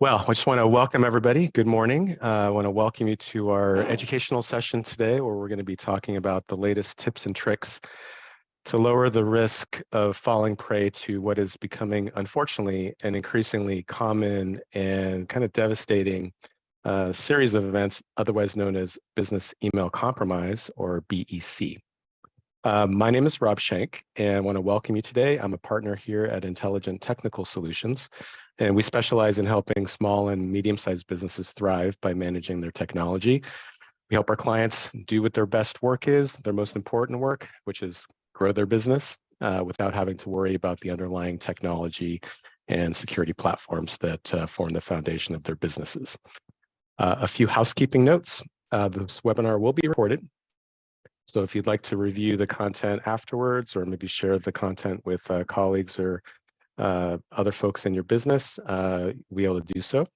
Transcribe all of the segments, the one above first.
Well, I just want to welcome everybody. Good morning. I want to welcome you to our educational session today, where we're going to be talking about the latest tips and tricks to lower the risk of falling prey to what is becoming, unfortunately, an increasingly common and kind of devastating series of events, otherwise known as business email compromise, or BEC. My name is Rob Schenk, and I want to welcome you today. I'm a partner here at Intelligent Technical Solutions, and we specialize in helping small and medium-sized businesses thrive by managing their technology. We help our clients do what their best work is, their most important work, which is grow their business without having to worry about the underlying technology and security platforms that form the foundation of their businesses. A few housekeeping notes. This webinar will be recorded. So if you'd like to review the content afterwards, or maybe share the content with colleagues or other folks in your business, we'll be able to do so.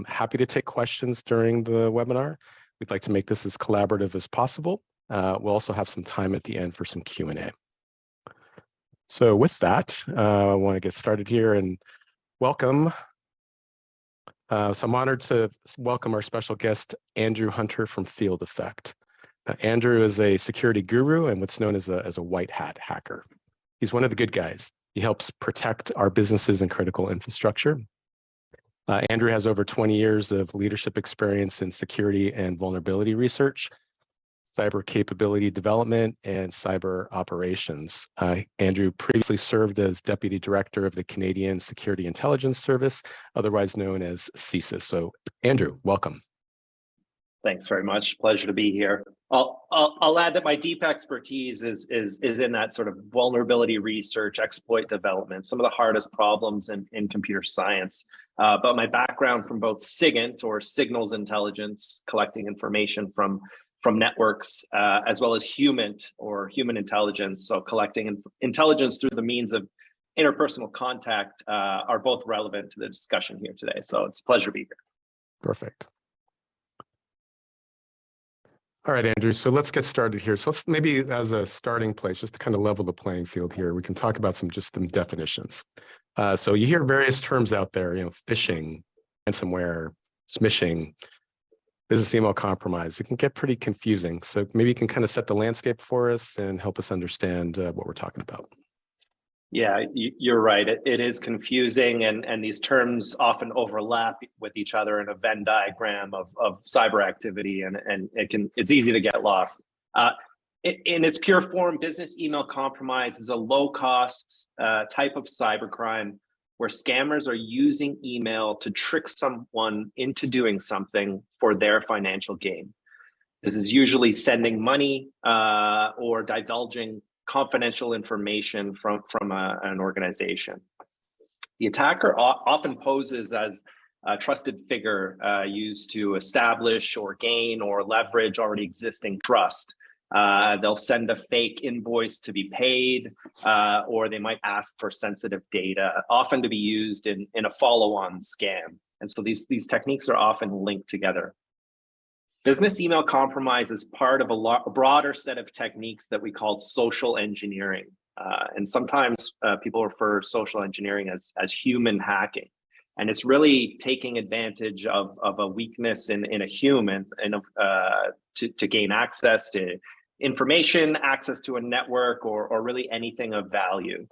Happy to take questions during the webinar. We'd like to make this as collaborative as possible. We'll also have some time at the end for some Q&A. So with that, I want to get started here and welcome. So I'm honored to welcome our special guest, Andrew Hunter from Field Effect. Andrew is a security guru and what's known as a white hat hacker. He's one of the good guys. He helps protect our businesses and critical infrastructure. Andrew has over 20 years of leadership experience in security and vulnerability research, cyber capability development, and cyber operations. Andrew previously served as Deputy Director of the Canadian Security Intelligence Service, otherwise known as CSIS. So Andrew, welcome. Thanks very much. Pleasure to be here. I'll add that my deep expertise is in that sort of vulnerability research, exploit development, some of the hardest problems in computer science. But my background from both SIGINT, or signals intelligence, collecting information from networks, as well as HUMINT, or human intelligence, so collecting intelligence through the means of interpersonal contact, are both relevant to the discussion here today. So it's a pleasure to be here. Perfect. All right, Andrew, so let's get started here. So let's maybe as a starting place, just to kind of level the playing field here, we can talk about some definitions. So you hear various terms out there, phishing, ransomware, smishing, business email compromise. It can get pretty confusing. So maybe you can kind of set the landscape for us and help us understand what we're talking about. Yeah, you're right. It is confusing, and these terms often overlap with each other in a Venn diagram of cyber activity, and it's easy to get lost. In its pure form, business email compromise is a low-cost type of cybercrime where scammers are using email to trick someone into doing something for their financial gain. This is usually sending money or divulging confidential information from an organization. The attacker often poses as a trusted figure used to establish or gain or leverage already existing trust. They'll send a fake invoice to be paid, or they might ask for sensitive data, often to be used in a follow-on scam. And so these techniques are often linked together. Business email compromise is part of a broader set of techniques that we call social engineering. And sometimes people refer social engineering as human hacking. And it's really taking advantage of a weakness in a human to gain access to information, access to a network, or really anything of value.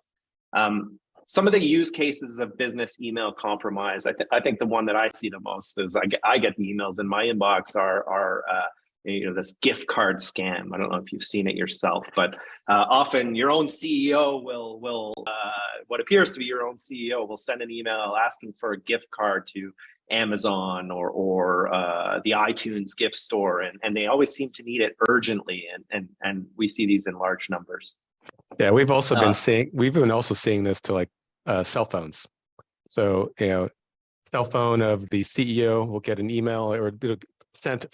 Some of the use cases of business email compromise, I think the one that I see the most is I get the emails in my inbox are this gift card scam. I don't know if you've seen it yourself, but often your own CEO will what appears to be your own CEO will send an email asking for a gift card to Amazon or the iTunes gift store, and they always seem to need it urgently, and we see these in large numbers. Yeah, we've also been seeing this to like cell phones. So, cell phone of the CEO will get an email or sent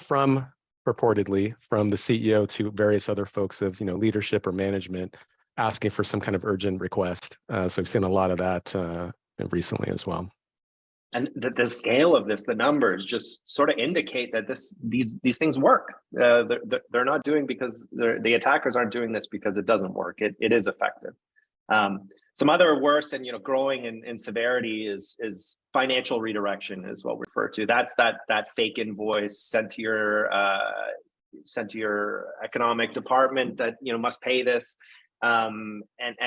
purportedly from the CEO to various other folks of, leadership or management asking for some kind of urgent request. So we've seen a lot of that recently as well. And the scale of this, the numbers just sort of indicate that these things work. They're not doing because the attackers aren't doing this because it doesn't work. It is effective. Some other worse and growing in severity is financial redirection, is what we refer to. That's that fake invoice sent to your economic department that must pay this, and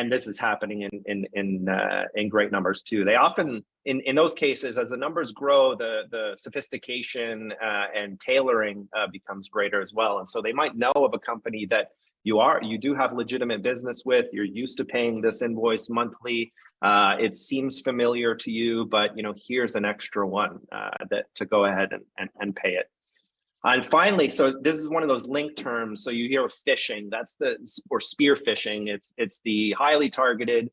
this is happening in great numbers too. They often in those cases, as the numbers grow, the sophistication and tailoring becomes greater as well. And so they might know of a company that you do have legitimate business with, you're used to paying this invoice monthly, it seems familiar to you, but here's an extra one to go ahead and pay it. And finally, so this is one of those link terms. So you hear of phishing, or spear phishing. It's the highly targeted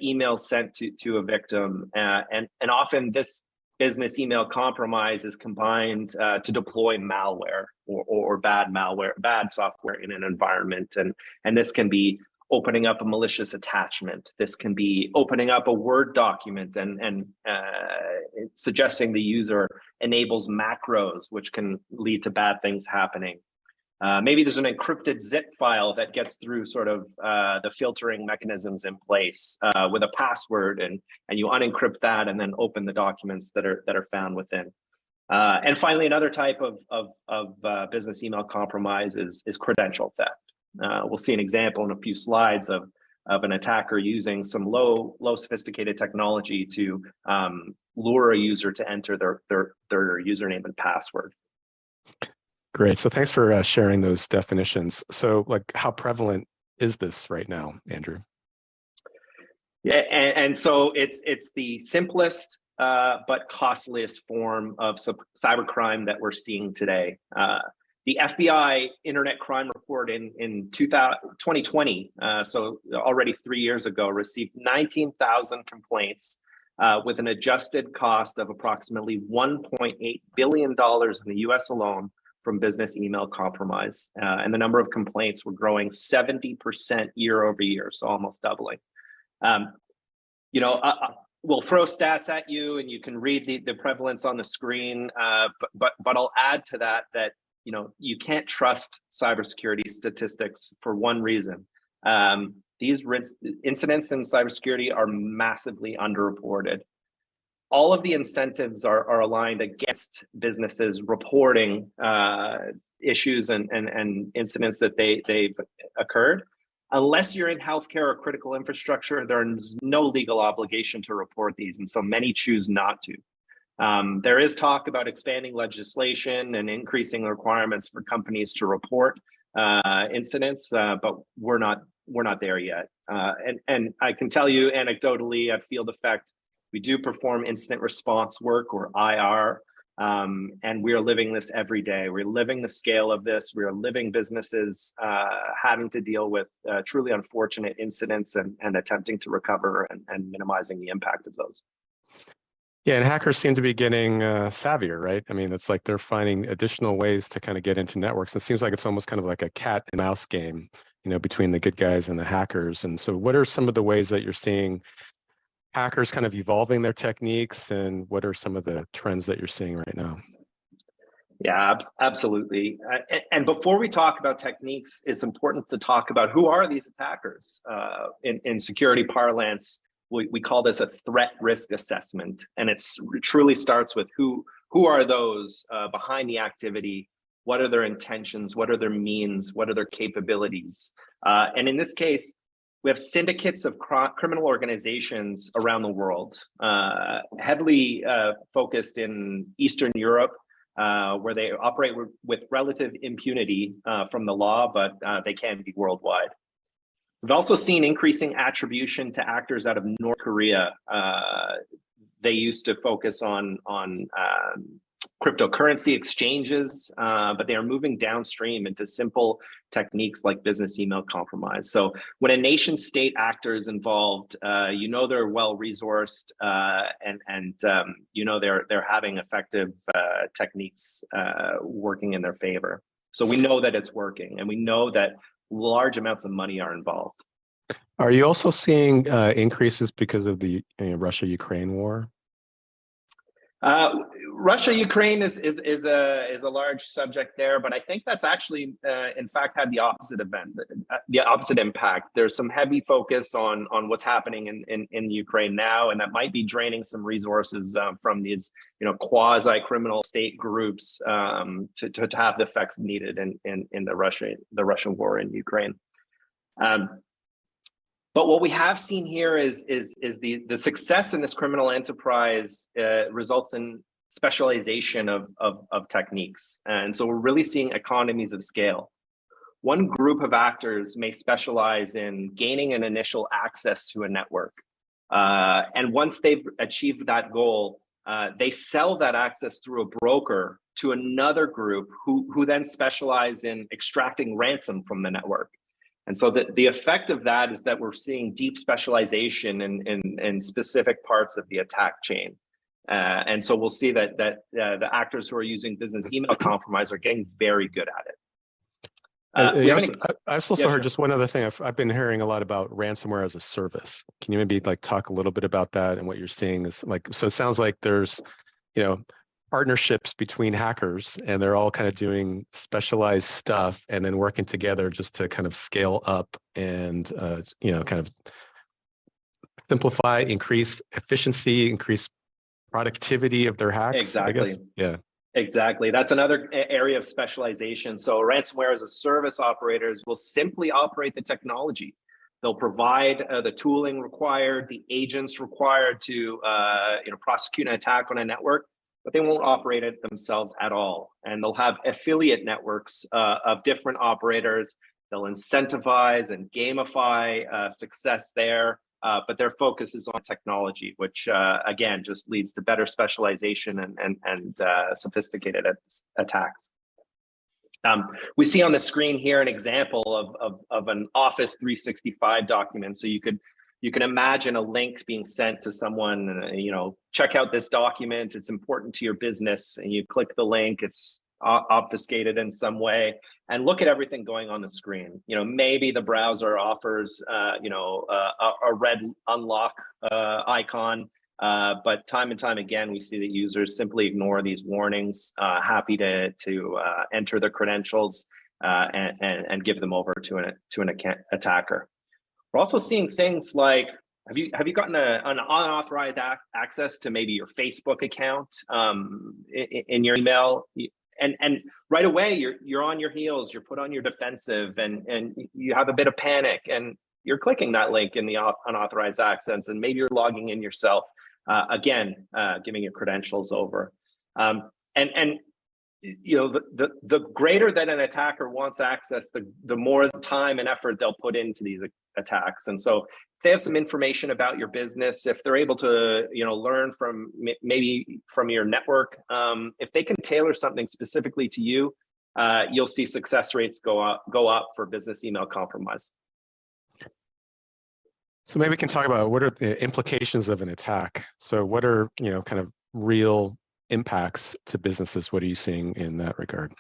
email sent to a victim, and often this business email compromise is combined to deploy malware or bad software in an environment. And this can be opening up a malicious attachment. This can be opening up a Word document and suggesting the user enables macros, which can lead to bad things happening. Maybe there's an encrypted zip file that gets through sort of the filtering mechanisms in place with a password, and you unencrypt that and then open the documents that are found within. And finally, another type of business email compromise is credential theft. We'll see an example in a few slides of an attacker using some low sophisticated technology to lure a user to enter their username and password. Great. So thanks for sharing those definitions. So how prevalent is this right now, Andrew? Yeah, and so it's the simplest but costliest form of cybercrime that we're seeing today. The FBI Internet Crime Report in 2020, so already 3 years ago, received 19,000 complaints with an adjusted cost of approximately $1.8 billion in the US alone from business email compromise. And the number of complaints were growing 70% year over year, so almost doubling. We'll throw stats at you and you can read the prevalence on the screen, but I'll add to that you can't trust cybersecurity statistics for one reason. These incidents in cybersecurity are massively underreported. All of the incentives are aligned against businesses reporting issues and incidents that they've occurred. Unless you're in healthcare or critical infrastructure, there's no legal obligation to report these, and so many choose not to. There is talk about expanding legislation and increasing the requirements for companies to report incidents, but we're not there yet. And I can tell you anecdotally at Field Effect, we do perform incident response work, or IR, and we are living this every day. We're living the scale of this. We are living businesses having to deal with truly unfortunate incidents and attempting to recover and minimizing the impact of those. Yeah, and hackers seem to be getting savvier, right? I mean, it's like they're finding additional ways to kind of get into networks. It seems like it's almost kind of like a cat and mouse game, between the good guys and the hackers. And so what are some of the ways that you're seeing hackers kind of evolving their techniques, and what are some of the trends that you're seeing right now? Yeah, absolutely. And before we talk about techniques, it's important to talk about who are these attackers. In security parlance, we call this a threat risk assessment, and it truly starts with who are those behind the activity, what are their intentions, what are their means, what are their capabilities. And in this case, we have syndicates of criminal organizations around the world, heavily focused in Eastern Europe, where they operate with relative impunity from the law, but they can be worldwide. We've also seen increasing attribution to actors out of North Korea. They used to focus on cryptocurrency exchanges, but they are moving downstream into simple techniques like business email compromise. So when a nation state actor is involved, they're well resourced, and they're having effective techniques working in their favor. So we know that it's working, and we know that large amounts of money are involved. Are you also seeing increases because of the Russia-Ukraine war? Russia, Ukraine is a large subject there, but I think that's actually, in fact, had the opposite the opposite impact. There's some heavy focus on what's happening in Ukraine now, and that might be draining some resources from these, quasi criminal state groups to have the effects needed in the Russian war in Ukraine. But what we have seen here is the success in this criminal enterprise results in specialization of techniques. And so we're really seeing economies of scale. One group of actors may specialize in gaining an initial access to a network. And once they've achieved that goal, they sell that access through a broker to another group who then specialize in extracting ransom from the network. And so the effect of that is that we're seeing deep specialization in specific parts of the attack chain. And so we'll see that the actors who are using business email compromise are getting very good at it. I also heard just one other thing. I've been hearing a lot about ransomware as a service. Can you maybe talk a little bit about that and what you're seeing is so it sounds like there's, partnerships between hackers and they're all kind of doing specialized stuff and then working together just to kind of scale up and, kind of simplify, increase efficiency, increase productivity of their hacks. Exactly. I guess. Yeah. Exactly. That's another area of specialization. So ransomware as a service operators will simply operate the technology. They'll provide the tooling required, the agents required to prosecute an attack on a network, but they won't operate it themselves at all. And they'll have affiliate networks of different operators. They'll incentivize and gamify success there. But their focus is on technology, which again just leads to better specialization and sophisticated attacks. We see on the screen here an example of an Office 365 document. So you can imagine a link being sent to someone, check out this document, it's important to your business, and you click the link, it's obfuscated in some way, and look at everything going on the screen. Maybe the browser offers, a red unlock icon, but time and time again, we see that users simply ignore these warnings, happy to enter their credentials and give them over to an attacker. We're also seeing things like, have you gotten an unauthorized access to maybe your Facebook account in your email? And right away, you're on your heels, you're put on your defensive, and you have a bit of panic, and you're clicking that link in the unauthorized access, and maybe you're logging in yourself, again, giving your credentials over. The greater that an attacker wants access, the more time and effort they'll put into these attacks. And so if they have some information about your business, if they're able to learn from maybe from your network, if they can tailor something specifically to you, you'll see success rates go up for business email compromise. So maybe we can talk about what are the implications of an attack. So what are kind of real impacts to businesses? What are you seeing in that regard?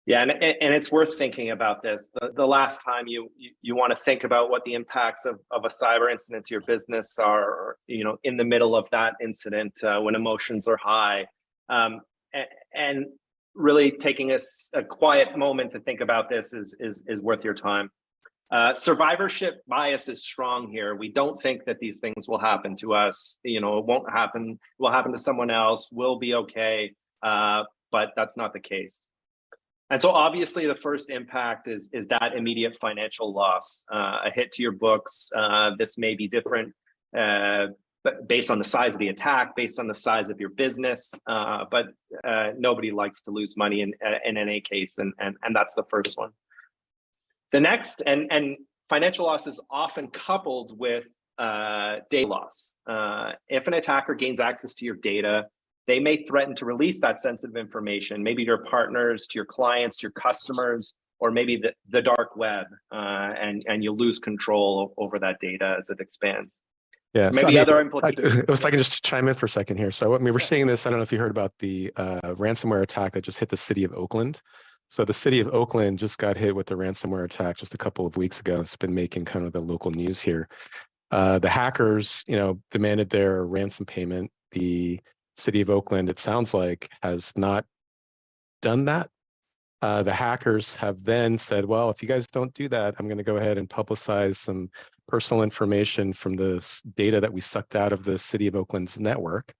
Yeah, and it's worth thinking about this. The last time you want to think about what the impacts of a cyber incident to your business are, in the middle of that incident when emotions are high, and really taking a quiet moment to think about this is worth your time. Survivorship bias is strong here. We don't think that these things will happen to us. It won't happen. It will happen to someone else. We'll be okay. But that's not the case. And so obviously the first impact is that immediate financial loss, a hit to your books. This may be different based on the size of the attack, based on the size of your business. But nobody likes to lose money in any case. And that's the first one. The next, and financial loss is often coupled with data loss. If an attacker gains access to your data, they may threaten to release that sensitive information, maybe to your partners, to your clients, to your customers, or maybe the dark web, and you'll lose control over that data as it expands. Yeah, maybe so, other implications. If I can just chime in for a second here. So we're seeing this, I don't know if you heard about the ransomware attack that just hit the city of Oakland. So the city of Oakland just got hit with the ransomware attack just a couple of weeks ago. It's been making kind of the local news here. The hackers, demanded their ransom payment. The City of Oakland, it sounds like, has not done that. The hackers have then said, well, if you guys don't do that, I'm going to go ahead and publicize some personal information from the data that we sucked out of the City of Oakland's network.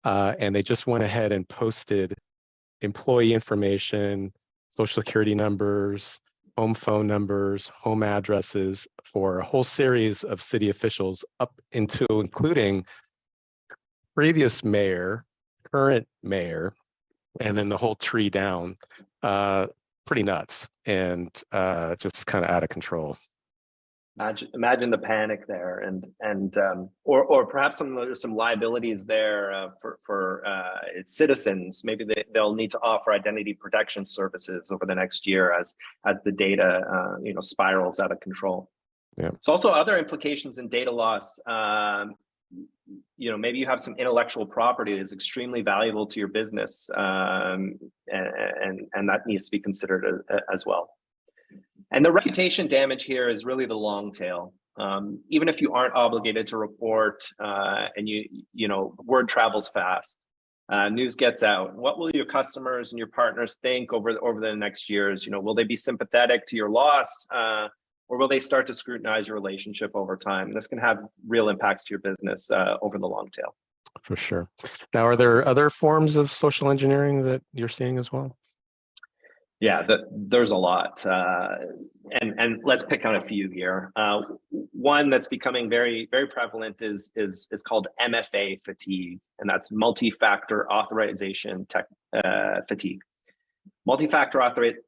And they just went ahead and posted employee information, social security numbers, home phone numbers, home addresses for a whole series of city officials up into including previous mayor, current mayor, and then the whole tree down. Pretty nuts and just kind of out of control. Imagine the panic there, or perhaps some liabilities there for its citizens. Maybe they'll need to offer identity protection services over the next year as the data spirals out of control. Yeah. There's also other implications in data loss. Maybe you have some intellectual property that's extremely valuable to your business, and that needs to be considered as well. And the reputation damage here is really the long tail. Even if you aren't obligated to report, and word travels fast, news gets out. What will your customers and your partners think over the next years? Will they be sympathetic to your loss, or will they start to scrutinize your relationship over time? This can have real impacts to your business over the long tail. For sure. Now, are there other forms of social engineering that you're seeing as well? Yeah, there's a lot, and let's pick on a few here. One that's becoming very, very prevalent is called MFA fatigue, and that's multi-factor authorization fatigue. Multi-factor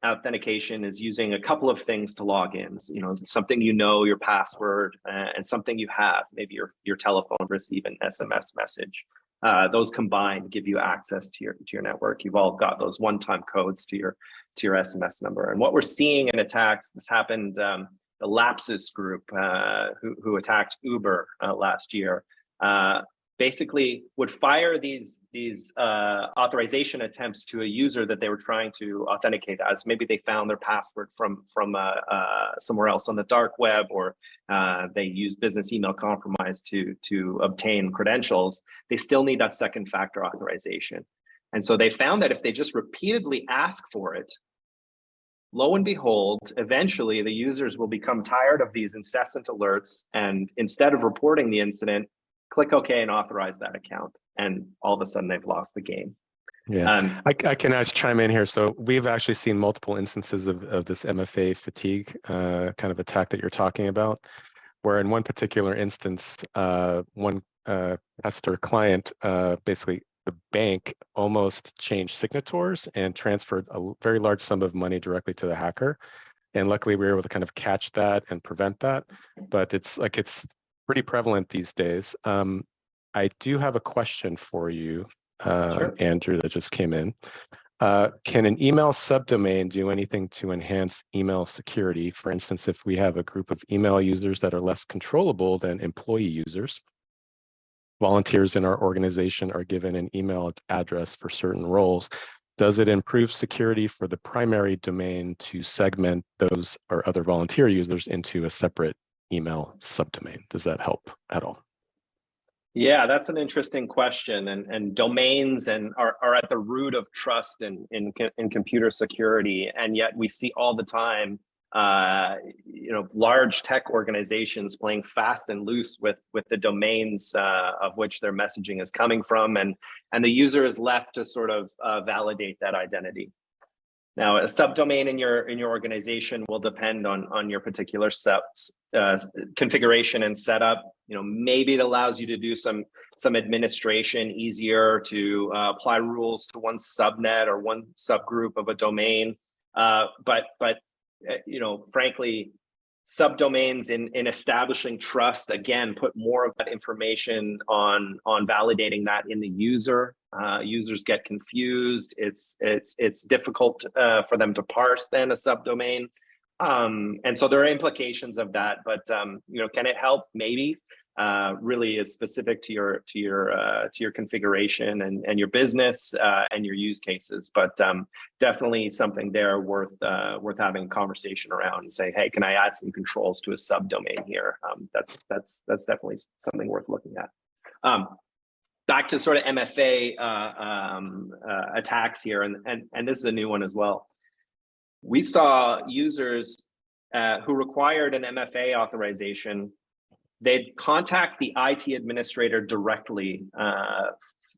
authentication is using a couple of things to log in. Something your password, and something you have, maybe your telephone, receive an SMS message. Those combined give you access to your network. You've all got those one-time codes to your SMS number. And what we're seeing in attacks, this happened, the Lapsus group who attacked Uber last year, basically would fire these authorization attempts to a user that they were trying to authenticate as. Maybe they found their password from somewhere else on the dark web, or they used business email compromise to obtain credentials. They still need that second factor authorization. And so they found that if they just repeatedly ask for it, lo and behold, eventually the users will become tired of these incessant alerts, and instead of reporting the incident, click OK and authorize that account. And all of a sudden they've lost the game. Yeah, I can chime in here. So we've actually seen multiple instances of this MFA fatigue kind of attack that you're talking about, where in one particular instance, one customer client, basically the bank almost changed signators and transferred a very large sum of money directly to the hacker. And luckily we were able to kind of catch that and prevent that. But it's pretty prevalent these days. I do have a question for you, Sure. Andrew, that just came in. Can an email subdomain do anything to enhance email security? For instance, if we have a group of email users that are less controllable than employee users, volunteers in our organization are given an email address for certain roles, does it improve security for the primary domain to segment those or other volunteer users into a separate email subdomain? Does that help at all? Yeah, that's an interesting question, and domains are at the root of trust in computer security, and yet we see all the time, large tech organizations playing fast and loose with the domains of which their messaging is coming from, and the user is left to sort of validate that identity. Now, a subdomain in your organization will depend on your particular configuration and setup. Maybe it allows you to do some administration easier, to apply rules to one subnet or one subgroup of a domain. But frankly, subdomains in establishing trust, again, put more of that information on validating that in the user. Users get confused. It's difficult for them to parse then a subdomain. And so there are implications of that, but can it help? Maybe. Really is specific to your configuration and your business and your use cases, but definitely something there worth having a conversation around and say, hey, can I add some controls to a subdomain here? That's definitely something worth looking at. back to sort of MFA attacks here, and this is a new one as well. We saw users who required an MFA authorization. They'd contact the IT administrator directly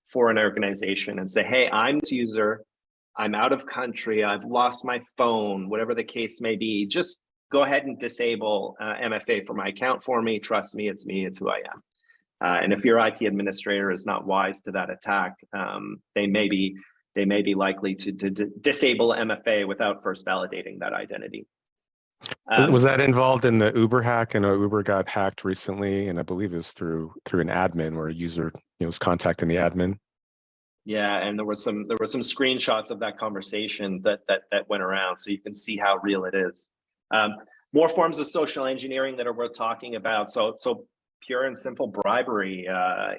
for an organization and say, hey, I'm this user, I'm out of country, I've lost my phone, whatever the case may be, just go ahead and disable MFA for my account for me. Trust me, it's who I am. And if your IT administrator is not wise to that attack, they may be likely to disable MFA without first validating that identity. Was that involved in the Uber hack? I know Uber got hacked recently, and I believe it was through an admin where a user was contacting the admin. Yeah, and there were some screenshots of that conversation that went around, so you can see how real it is. More forms of social engineering that are worth talking about. So pure and simple bribery,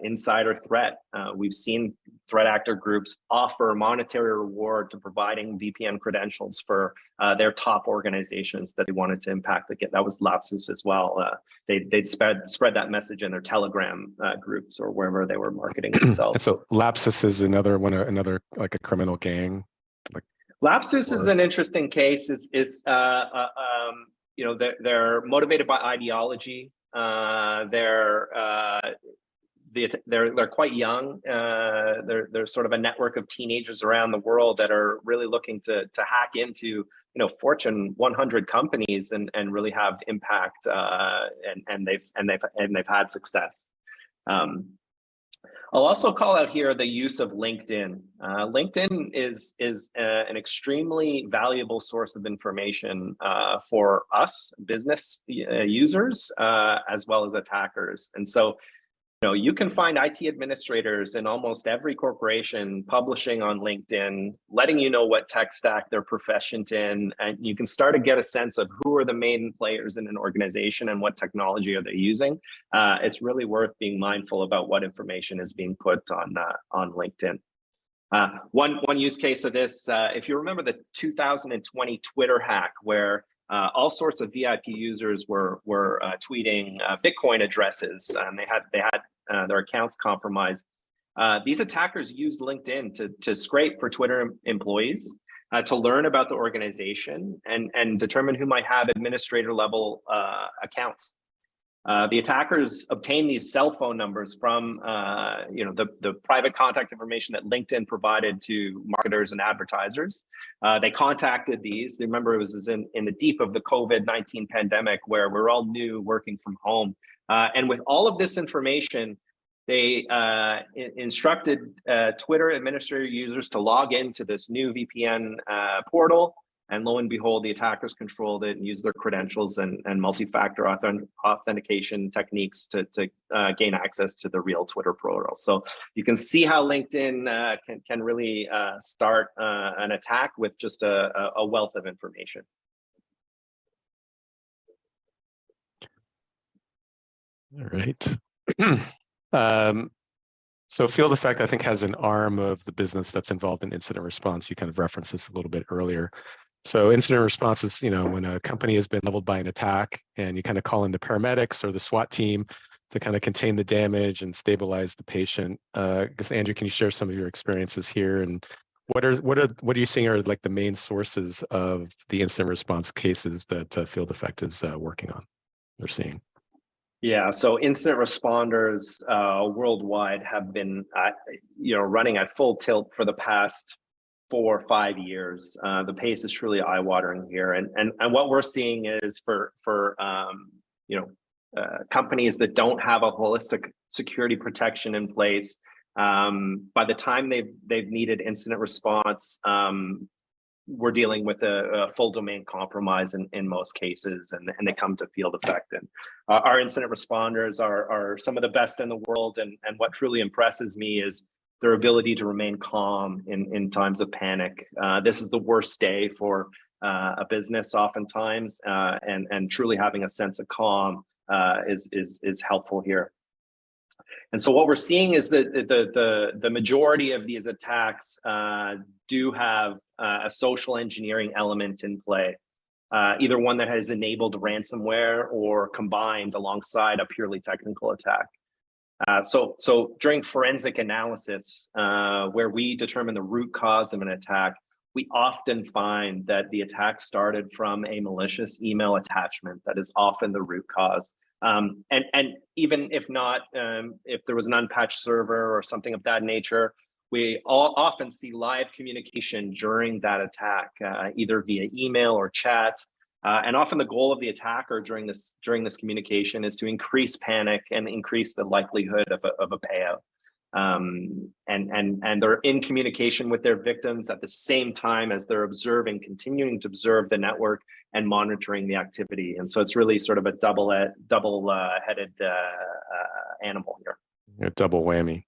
insider threat. We've seen threat actor groups offer monetary reward to providing VPN credentials for their top organizations that they wanted to impact. That was Lapsus as well. They'd spread that message in their Telegram groups or wherever they were marketing themselves. So Lapsus is another like a criminal gang. Lapsus is an interesting case. They're motivated by ideology. They're quite young. They're sort of a network of teenagers around the world that are really looking to hack into Fortune 100 companies and really have impact. And they've had success. I'll also call out here the use of LinkedIn. LinkedIn is an extremely valuable source of information for us business users as well as attackers. And so, you can find IT administrators in almost every corporation publishing on LinkedIn, letting you know what tech stack they're proficient in, and you can start to get a sense of who are the main players in an organization and what technology are they using. It's really worth being mindful about what information is being put on LinkedIn. One use case of this, if you remember the 2020 Twitter hack, where all sorts of VIP users were tweeting Bitcoin addresses, and they had their accounts compromised. These attackers used LinkedIn to scrape for Twitter employees, to learn about the organization and determine who might have administrator level accounts. The attackers obtained these cell phone numbers from the private contact information that LinkedIn provided to marketers and advertisers. They contacted these. Remember, it was in the deep of the COVID-19 pandemic where we're all new working from home. And with all of this information, they instructed Twitter administrator users to log into this new VPN portal. And lo and behold, the attackers controlled it and used their credentials and multi-factor authentication techniques to gain access to the real Twitter portal. So you can see how LinkedIn can really start an attack with just a wealth of information. All right. So Field Effect, I think, has an arm of the business that's involved in incident response. You kind of referenced this a little bit earlier. So incident response is, when a company has been leveled by an attack and you kind of call in the paramedics or the SWAT team to kind of contain the damage and stabilize the patient. I guess, Andrew, can you share some of your experiences here? And what are you seeing are like the main sources of the incident response cases that Field Effect is working on or seeing? Yeah, so incident responders worldwide have been, running at full tilt for the past 4 or 5 years. The pace is truly eye-watering here, and what we're seeing is for companies that don't have a holistic security protection in place. By the time they've needed incident response, we're dealing with a full domain compromise in most cases, and they come to Field Effect. And our incident responders are some of the best in the world, and what truly impresses me is their ability to remain calm in times of panic. This is the worst day for a business oftentimes, and truly having a sense of calm is helpful here. And so what we're seeing is that the majority of these attacks do have a social engineering element in play, either one that has enabled ransomware or combined alongside a purely technical attack. So during forensic analysis, where we determine the root cause of an attack, we often find that the attack started from a malicious email attachment. That is often the root cause. And even if not, if there was an unpatched server or something of that nature, we often see live communication during that attack, either via email or chat. And often the goal of the attacker during this communication is to increase panic and increase the likelihood of a payout. And they're in communication with their victims at the same time as they're continuing to observe the network and monitoring the activity. And so it's really sort of a double-headed animal here. A double whammy.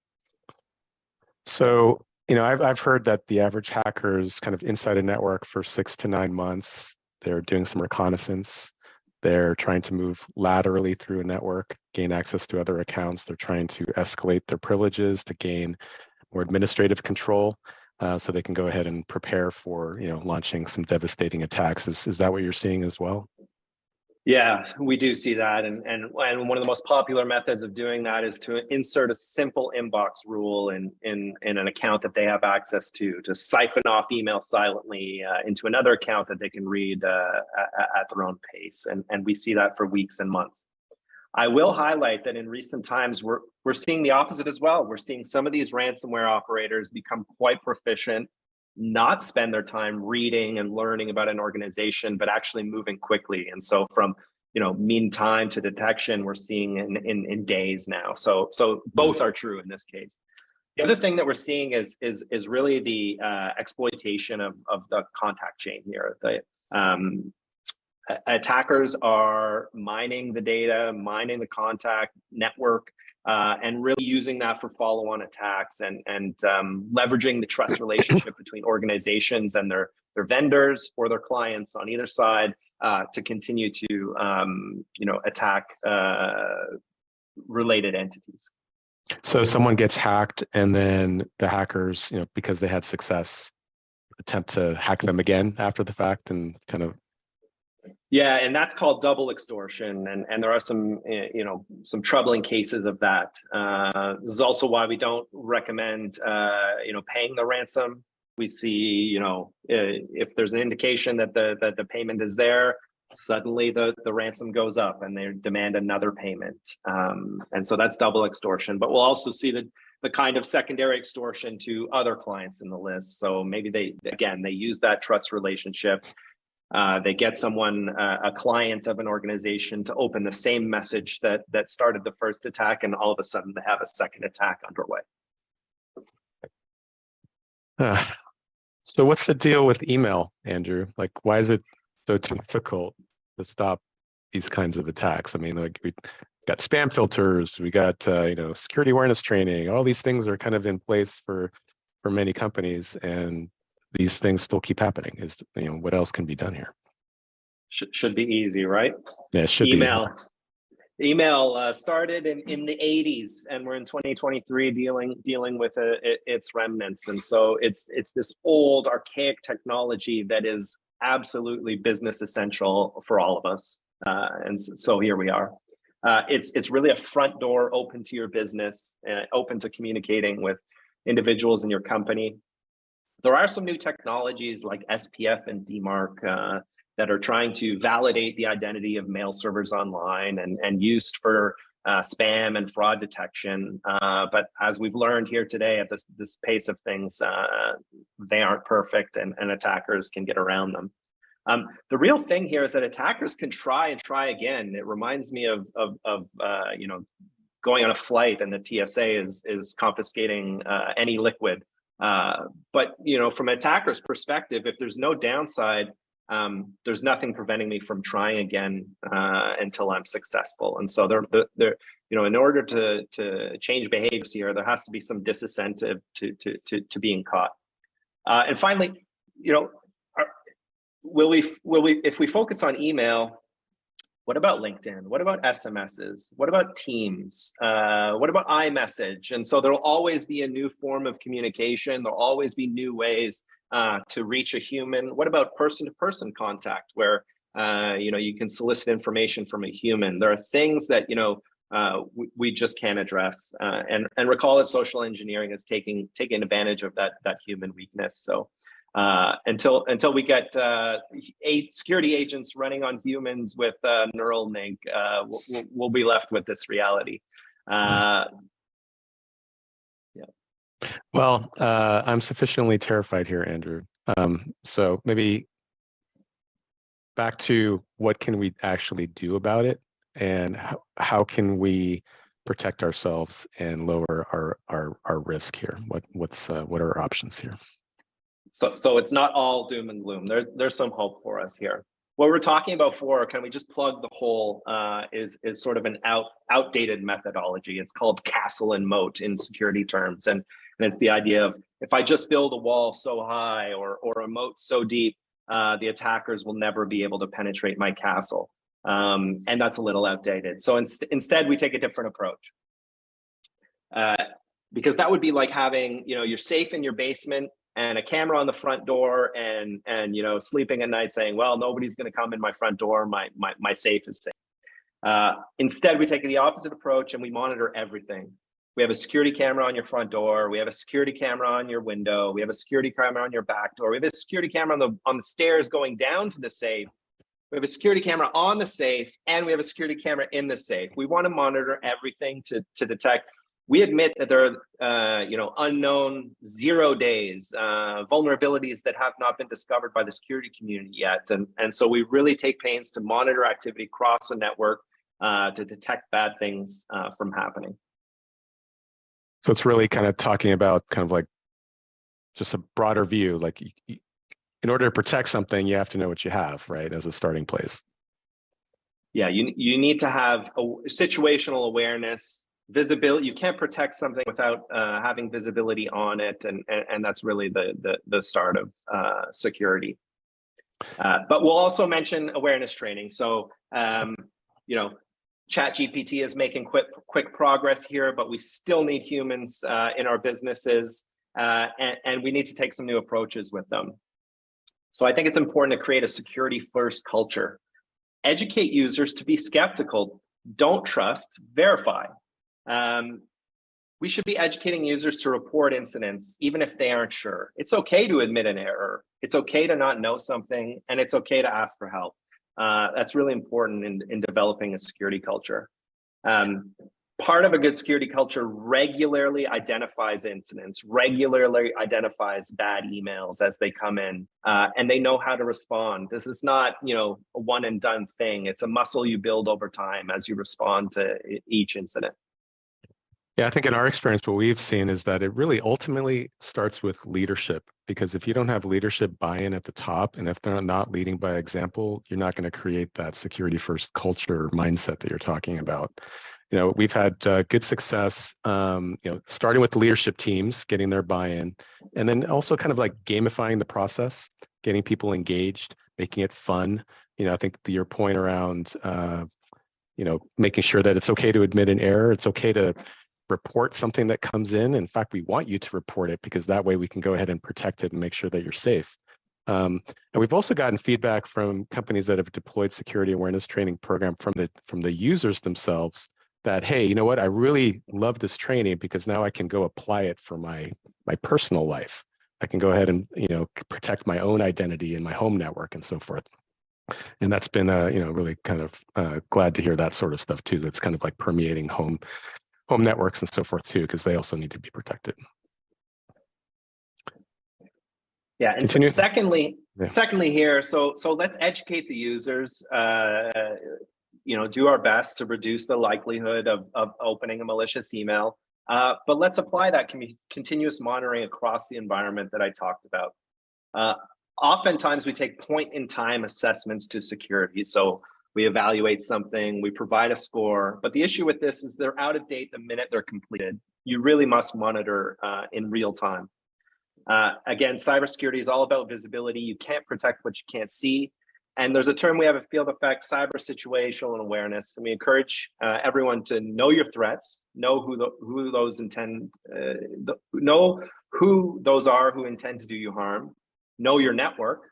So, I've heard that the average hacker is kind of inside a network for 6 to 9 months. They're doing some reconnaissance. They're trying to move laterally through a network, gain access to other accounts. They're trying to escalate their privileges to gain more administrative control, so they can go ahead and prepare for, launching some devastating attacks. Is that what you're seeing as well? Yeah, we do see that. And one of the most popular methods of doing that is to insert a simple inbox rule in an account that they have access to siphon off email silently into another account that they can read at their own pace. And we see that for weeks and months. I will highlight that in recent times, we're seeing the opposite as well. We're seeing some of these ransomware operators become quite proficient, not spend their time reading and learning about an organization, but actually moving quickly. And so from mean time to detection, we're seeing in days now. So both are true in this case. The other thing that we're seeing is really the exploitation of the contact chain here. Attackers are mining the data, mining the contact network, and really using that for follow-on attacks and leveraging the trust relationship between organizations and their vendors or their clients on either side to continue to attack related entities. So someone gets hacked, and then the hackers, because they had success, attempt to hack them again after the fact, and kind of. Yeah, and that's called double extortion, and there are some some troubling cases of that. This is also why we don't recommend paying the ransom. We see if there's an indication that the payment is there, suddenly the ransom goes up and they demand another payment, and so that's double extortion. But we'll also see the kind of secondary extortion to other clients in the list. So maybe they use that trust relationship. They get someone, a client of an organization, to open the same message that started the first attack, and all of a sudden they have a second attack underway. So what's the deal with email, Andrew? Like, why is it so difficult to stop these kinds of attacks? I mean, like, we got spam filters, we got security awareness training. All these things are kind of in place for many companies, and these things still keep happening. What else can be done here? Should be easy, right? Yeah, it should be. Email started in the 80s, and we're in 2023 dealing with its remnants. And so it's this old archaic technology that is absolutely business essential for all of us. And so here we are. It's really a front door open to your business, open to communicating with individuals in your company. There are some new technologies like SPF and DMARC that are trying to validate the identity of mail servers online and used for spam and fraud detection. But as we've learned here today at this pace of things, they aren't perfect, and attackers can get around them. The real thing here is that attackers can try and try again. It reminds me of going on a flight and the TSA is confiscating any liquid. But from an attacker's perspective, if there's no downside, there's nothing preventing me from trying again until I'm successful. And so they're in order to change behaviors here, there has to be some disincentive to being caught. And finally, will we if we focus on email, what about LinkedIn? What about SMSs? What about Teams? What about iMessage? And so there'll always be a new form of communication. There'll always be new ways to reach a human. What about person-to-person contact, where you can solicit information from a human? There are things that we just can't address. And recall that social engineering is taking advantage of that human weakness. So until we get security agents running on humans with Neuralink, we'll be left with this reality. Yeah. Well, I'm sufficiently terrified here, Andrew. So maybe back to what can we actually do about it, and how can we protect ourselves and lower our risk here? What are our options here? So it's not all doom and gloom. There's some hope for us here. What we're talking about can we just plug the hole, is sort of an outdated methodology. It's called castle and moat in security terms. And it's the idea of, if I just build a wall so high or a moat so deep, the attackers will never be able to penetrate my castle. And that's a little outdated. So instead, we take a different approach. Because that would be like having, you're safe in your basement and a camera on the front door, and sleeping at night saying, well, nobody's going to come in my front door, my safe is safe. Instead, we take the opposite approach and we monitor everything. We have a security camera on your front door, we have a security camera on your window, we have a security camera on your back door, we have a security camera on the stairs going down to the safe, we have a security camera on the safe, and we have a security camera in the safe. We want to monitor everything to detect. We admit that there are, unknown 0 days, vulnerabilities that have not been discovered by the security community yet. And so we really take pains to monitor activity across the network to detect bad things from happening. So it's really kind of talking about kind of like just a broader view, like in order to protect something, you have to know what you have, right, as a starting place. Yeah, you need to have a situational awareness, visibility. You can't protect something without having visibility on it, and that's really the start of security. But we'll also mention awareness training. So ChatGPT is making quick progress here, but we still need humans in our businesses, and we need to take some new approaches with them. So I think it's important to create a security-first culture. Educate users to be skeptical, don't trust, verify. We should be educating users to report incidents, even if they aren't sure. It's okay to admit an error. It's okay to not know something, and it's okay to ask for help. That's really important in developing a security culture. Part of a good security culture regularly identifies incidents, regularly identifies bad emails as they come in, and they know how to respond. This is not, a one and done thing. It's a muscle you build over time as you respond to each incident. Yeah, I think in our experience, what we've seen is that it really ultimately starts with leadership, because if you don't have leadership buy-in at the top, and if they're not leading by example, you're not going to create that security first culture mindset that you're talking about. We've had good success, starting with the leadership teams, getting their buy-in, and then also kind of like gamifying the process, getting people engaged, making it fun. I think to your point around, making sure that it's okay to admit an error, it's okay to report something that comes in. In fact, we want you to report it, because that way we can go ahead and protect it and make sure that you're safe. And we've also gotten feedback from companies that have deployed security awareness training program from the users themselves that, hey, you know what, I really love this training because now I can go apply it for my personal life. I can go ahead and protect my own identity in my home network and so forth. And that's been really kind of glad to hear that sort of stuff too. That's kind of like permeating home networks and so forth too, because they also need to be protected. Yeah, and secondly here, so let's educate the users. Do our best to reduce the likelihood of opening a malicious email. But let's apply that continuous monitoring across the environment that I talked about. Oftentimes, we take point-in-time assessments to security. So we evaluate something, we provide a score, but the issue with this is they're out of date the minute they're completed. You really must monitor in real time. Again, cybersecurity is all about visibility. You can't protect what you can't see. And there's a term we have at Field Effect, cyber situational awareness. And we encourage everyone to know your threats, know who those are who intend to do you harm, know your network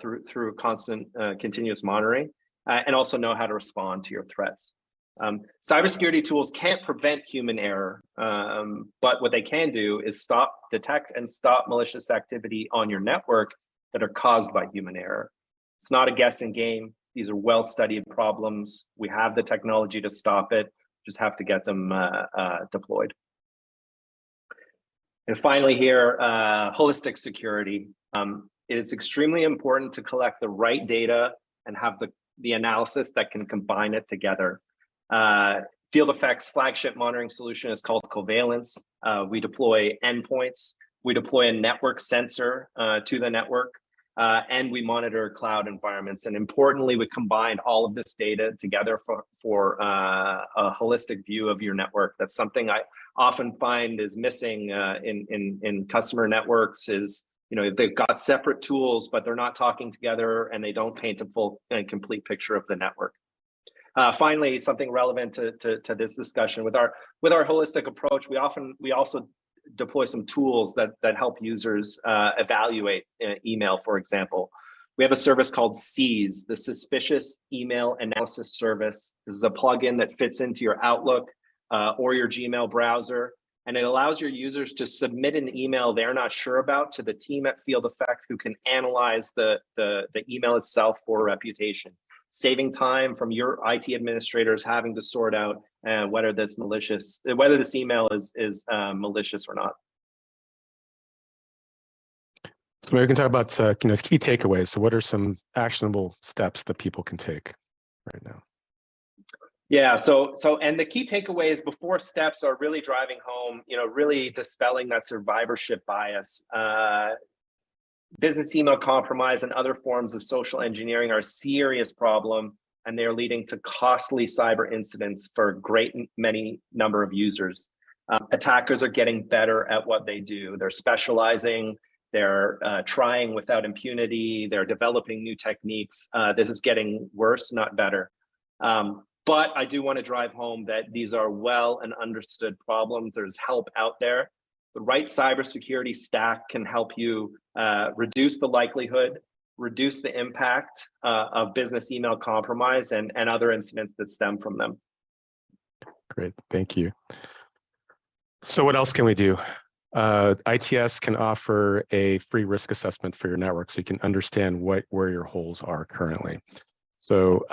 through constant continuous monitoring, and also know how to respond to your threats. Cybersecurity tools can't prevent human error, but what they can do is detect and stop malicious activity on your network that are caused by human error. It's not a guessing game. These are well-studied problems. We have the technology to stop it. Just have to get them deployed. And finally here, holistic security. It is extremely important to collect the right data and have the analysis that can combine it together. Field Effects flagship monitoring solution is called Covalence. We deploy endpoints. We deploy a network sensor to the network, and we monitor cloud environments. And importantly, we combine all of this data together for a holistic view of your network. That's something I often find is missing in customer networks is, they've got separate tools, but they're not talking together and they don't paint a full and complete picture of the network. Finally, something relevant to this discussion with our holistic approach, we also deploy some tools that help users evaluate email, for example. We have a service called SEAS, the Suspicious Email Analysis Service. This is a plugin that fits into your Outlook or your Gmail browser, and it allows your users to submit an email they're not sure about to the team at Field Effect, who can analyze the email itself for reputation, saving time from your IT administrators having to sort out whether this email is malicious or not. So maybe we can talk about key takeaways. So what are some actionable steps that people can take right now? Yeah, and the key takeaways before steps are really driving home, really dispelling that survivorship bias. Business email compromise and other forms of social engineering are a serious problem, and they're leading to costly cyber incidents for a great many number of users. Attackers are getting better at what they do. They're specializing, they're trying without impunity, they're developing new techniques. This is getting worse, not better. But I do want to drive home that these are well and understood problems. There's help out there. The right cybersecurity stack can help you reduce the likelihood, reduce the impact of business email compromise and other incidents that stem from them. Great, thank you. So what else can we do? ITS can offer a free risk assessment for your network so you can understand where your holes are currently. So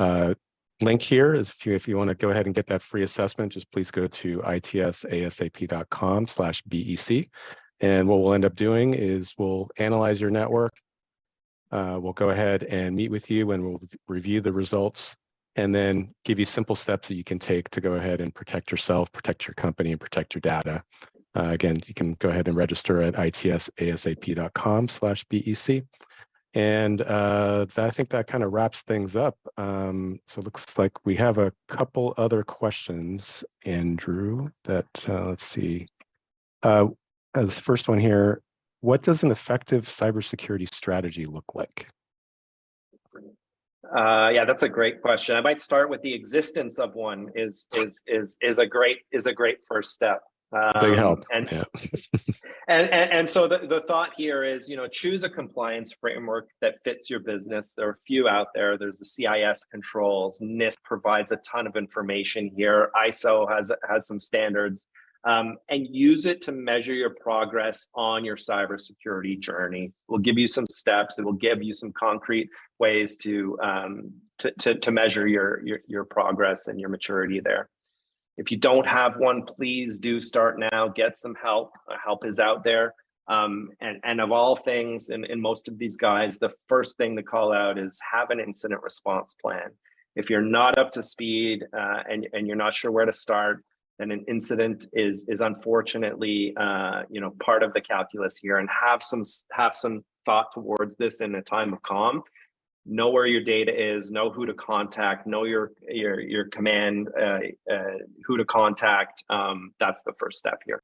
link here is if you want to go ahead and get that free assessment, just please go to itsasap.com/BEC. And what we'll end up doing is we'll analyze your network. We'll go ahead and meet with you and we'll review the results and then give you simple steps that you can take to go ahead and protect yourself, protect your company, and protect your data. Again, you can go ahead and register at itsasap.com/BEC. And I think that kind of wraps things up. So it looks like we have a couple other questions, Andrew, that let's see. As the first one here, what does an effective cybersecurity strategy look like? Yeah, that's a great question. I might start with the existence of one is a great first step. Big help. And so the thought here is, choose a compliance framework that fits your business. There are a few out there. There's the CIS controls. NIST provides a ton of information here. ISO has some standards, and use it to measure your progress on your cybersecurity journey. We'll give you some steps. It will give you some concrete ways to measure your progress and your maturity there. If you don't have one, please do start now. Get some help. Help is out there. And of all things, in most of these guides, the first thing to call out is have an incident response plan. If you're not up to speed and you're not sure where to start, then an incident is unfortunately part of the calculus here. And have some thought towards this in a time of calm. Know where your data is, know who to contact, know your command, who to contact. That's the first step here.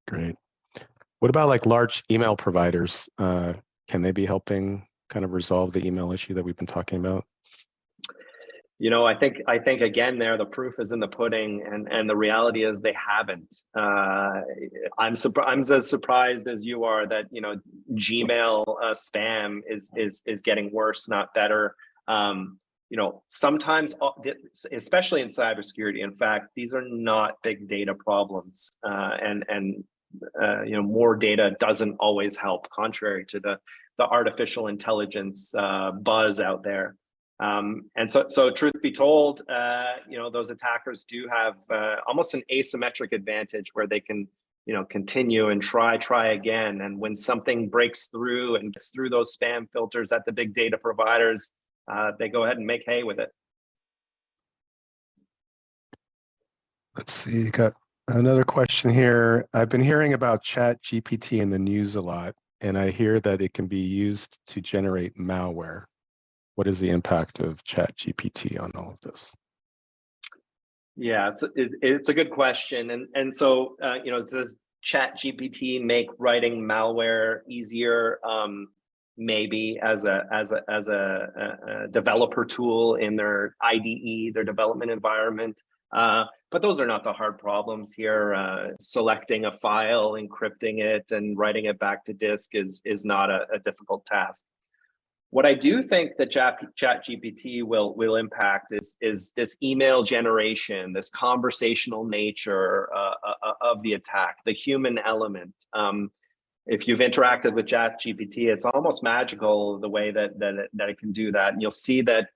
Great. What about like large email providers? Can they be helping kind of resolve the email issue that we've been talking about? I think again there the proof is in the pudding, and the reality is they haven't. I'm as surprised as you are that Gmail spam is getting worse, not better. sometimes, especially in cybersecurity, in fact, these are not big data problems, and more data doesn't always help, contrary to the artificial intelligence buzz out there. And so truth be told, those attackers do have almost an asymmetric advantage where they can, continue and try again. And when something breaks through and gets through those spam filters at the big data providers, they go ahead and make hay with it. Let's see, got another question here. I've been hearing about ChatGPT in the news a lot, and I hear that it can be used to generate malware. What is the impact of ChatGPT on all of this? Yeah, it's a good question, and so does ChatGPT make writing malware easier? Maybe as a developer tool in their IDE, their development environment. But those are not the hard problems here. Selecting a file, encrypting it, and writing it back to disk is not a difficult task. What I do think that ChatGPT will impact is this email generation, this conversational nature of the attack, the human element. If you've interacted with ChatGPT, it's almost magical the way that it can do that. And you'll see that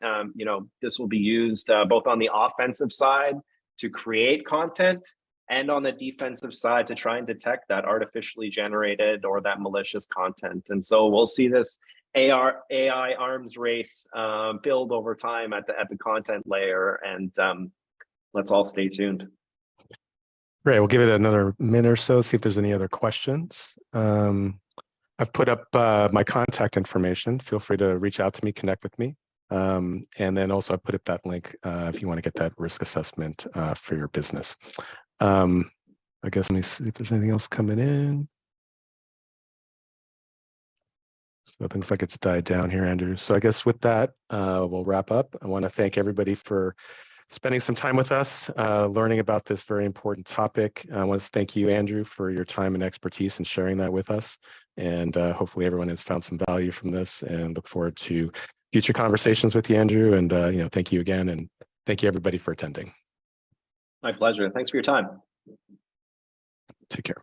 this will be used both on the offensive side to create content and on the defensive side to try and detect that artificially generated or that malicious content. And so we'll see this AI arms race build over time at the content layer, and let's all stay tuned. Great, we'll give it another minute or so, see if there's any other questions. I've put up my contact information. Feel free to reach out to me, connect with me. And then also I put up that link if you want to get that risk assessment for your business. I guess let me see if there's anything else coming in. So it looks like it's died down here, Andrew. So I guess with that, we'll wrap up. I want to thank everybody for spending some time with us, learning about this very important topic. I want to thank you, Andrew, for your time and expertise and sharing that with us. And hopefully everyone has found some value from this, and look forward to future conversations with you, Andrew. And thank you again, and thank you everybody for attending. My pleasure. Thanks for your time. Take care.